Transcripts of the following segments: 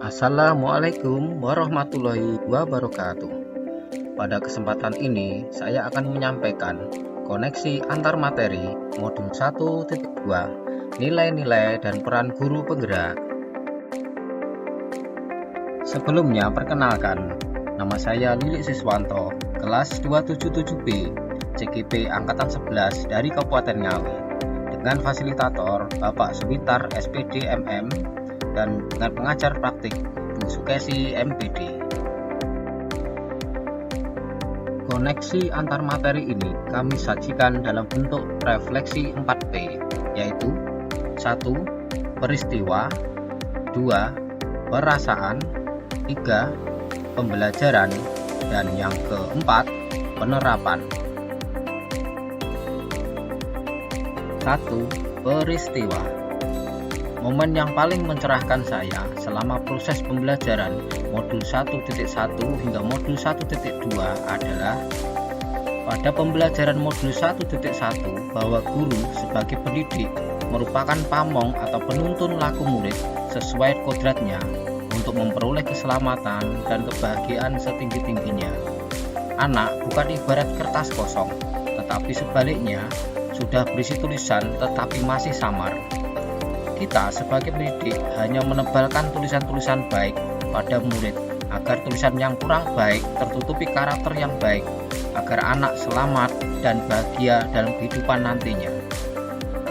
Assalamualaikum warahmatullahi wabarakatuh. Pada kesempatan ini, saya akan menyampaikan koneksi antar materi modul 1.2, nilai-nilai dan peran guru penggerak. Sebelumnya, perkenalkan, nama saya Lilik Siswanto, kelas 277B, CGP Angkatan 11 dari Kabupaten Ngawi, dengan fasilitator Bapak Sumitar SPD MM, dan dengan pengajar praktik Bu Sukesi MPD. Koneksi antar materi ini kami sajikan dalam bentuk refleksi 4P, yaitu 1. Peristiwa, 2. Perasaan, 3. Pembelajaran, dan yang keempat, penerapan. 1. Peristiwa. Momen yang paling mencerahkan saya selama proses pembelajaran modul 1.1 hingga modul 1.2 adalah pada pembelajaran modul 1.1 bahwa guru sebagai pendidik merupakan pamong atau penuntun laku murid sesuai kodratnya untuk memperoleh keselamatan dan kebahagiaan setinggi-tingginya. Anak bukan ibarat kertas kosong, tetapi sebaliknya sudah berisi tulisan tetapi masih samar. Kita sebagai pendidik hanya menebalkan tulisan-tulisan baik pada murid agar tulisan yang kurang baik tertutupi karakter yang baik agar anak selamat dan bahagia dalam kehidupan nantinya.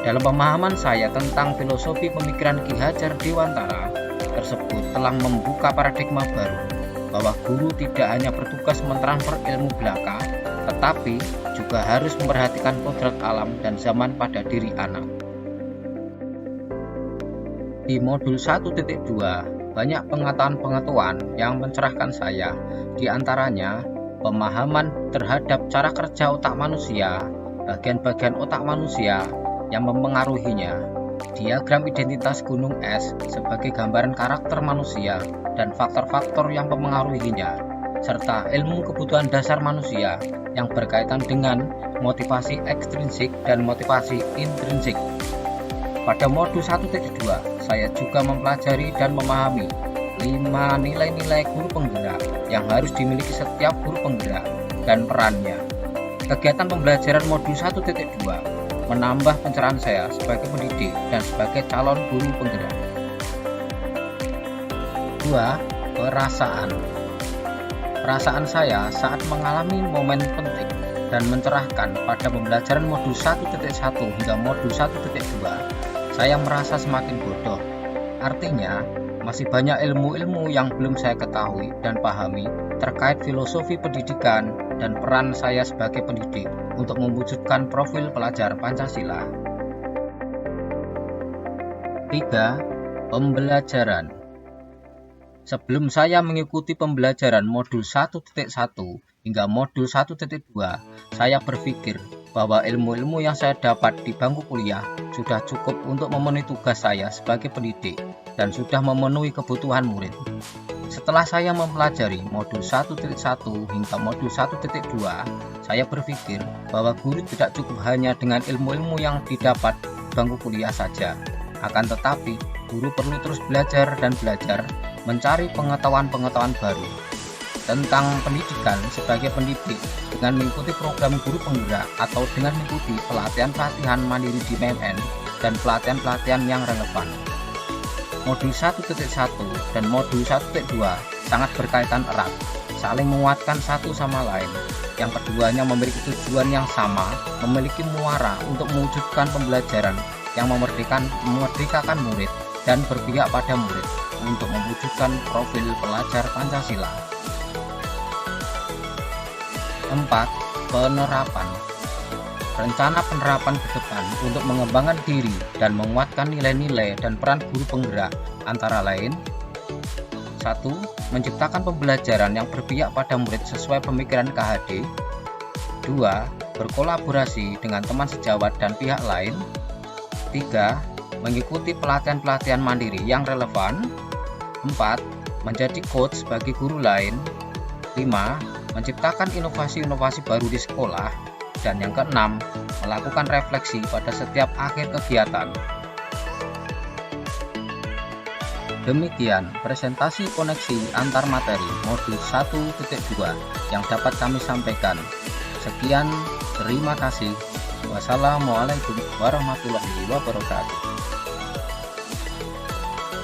Dalam pemahaman saya tentang filosofi pemikiran Ki Hajar Dewantara tersebut telah membuka paradigma baru bahwa guru tidak hanya bertugas mentransfer ilmu belaka, tetapi juga harus memperhatikan kodrat alam dan zaman pada diri anak. Di modul 1.2, banyak pengetahuan-pengetahuan yang mencerahkan saya, di antaranya pemahaman terhadap cara kerja otak manusia, bagian-bagian otak manusia yang mempengaruhinya, diagram identitas gunung es sebagai gambaran karakter manusia dan faktor-faktor yang mempengaruhinya, serta ilmu kebutuhan dasar manusia yang berkaitan dengan motivasi ekstrinsik dan motivasi intrinsik. Pada modul 1.2, saya juga mempelajari dan memahami 5 nilai-nilai guru penggerak yang harus dimiliki setiap guru penggerak dan perannya. Kegiatan pembelajaran modul 1.2 menambah pencerahan saya sebagai pendidik dan sebagai calon guru penggerak. 2. Perasaan. Perasaan saya saat mengalami momen penting dan mencerahkan pada pembelajaran modul 1.1 hingga modul 1.2, saya merasa semakin bodoh. Artinya, masih banyak ilmu-ilmu yang belum saya ketahui dan pahami terkait filosofi pendidikan dan peran saya sebagai pendidik untuk mewujudkan profil pelajar Pancasila. 3. Pembelajaran. Sebelum saya mengikuti pembelajaran modul 1.1 hingga modul 1.2, saya berpikir bahwa ilmu-ilmu yang saya dapat di bangku kuliah sudah cukup untuk memenuhi tugas saya sebagai pendidik dan sudah memenuhi kebutuhan murid. Setelah saya mempelajari modul 1.1 hingga modul 1.2, saya berpikir bahwa guru tidak cukup hanya dengan ilmu-ilmu yang didapat di bangku kuliah saja. Akan tetapi, guru perlu terus belajar dan belajar, mencari pengetahuan-pengetahuan baru tentang pendidikan sebagai pendidik dengan mengikuti program guru penggerak atau dengan mengikuti pelatihan-pelatihan mandiri di MMN dan pelatihan-pelatihan yang relevan. Modul 1.1 dan modul 1.2 sangat berkaitan erat, saling menguatkan satu sama lain. Yang keduanya memiliki tujuan yang sama, memiliki muara untuk mewujudkan pembelajaran yang memerdekakan murid dan berpihak pada murid untuk mewujudkan profil pelajar Pancasila. 4. Penerapan. Rencana penerapan ke depan untuk mengembangkan diri dan menguatkan nilai-nilai dan peran guru penggerak antara lain: 1. Menciptakan pembelajaran yang berpihak pada murid sesuai pemikiran KHD. 2. Berkolaborasi dengan teman sejawat dan pihak lain. 3. Mengikuti pelatihan-pelatihan mandiri yang relevan. 4. Menjadi coach bagi guru lain. 5. Menciptakan inovasi-inovasi baru di sekolah. Dan yang keenam, melakukan refleksi pada setiap akhir kegiatan. Demikian presentasi koneksi antar materi modul 1.2 yang dapat kami sampaikan. Sekian, terima kasih. Wassalamualaikum warahmatullahi wabarakatuh.